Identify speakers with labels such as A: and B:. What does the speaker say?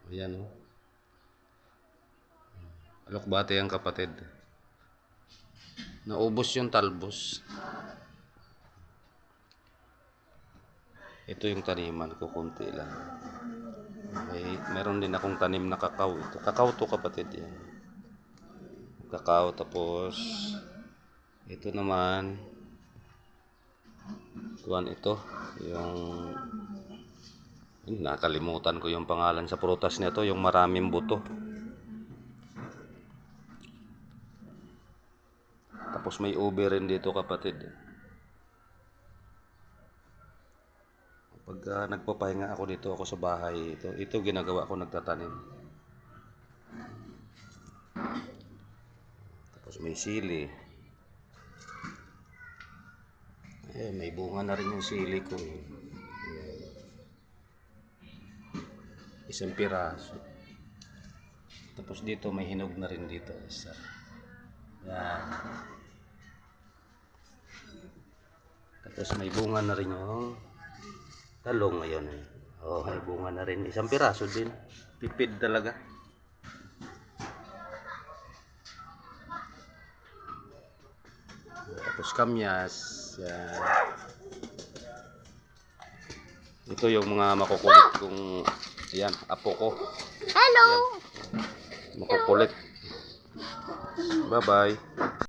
A: Ayan o. Alokbate ang kapatid. Naubos yung talbos. Ito yung taniman ko, kunti lang. Meron din akong tanim na kakao. Ito, kakao to kapatid yan. Kakao, tapos ito naman kuwan ito. Yung nakalimutan ko yung pangalan sa prutas nito, yung maraming buto. Tapos may ube rin dito kapatid. Pag nagpapahinga ako dito ako sa bahay, ito ginagawa ko, nagtatanim. Tapos may sili. May bunga na rin yung sili ko. Isang piraso. Tapos dito may hinog na rin dito. Isa. Yan. Tapos may bunga na rin yung talong ngayon. May bunga na rin. Isang piraso din. Pipid talaga. Tapos kamyas. Yan. Ito yung mga makukulit kong, ayan, apo ko.
B: Hello!
A: Ayan. Makukulit. Bye bye.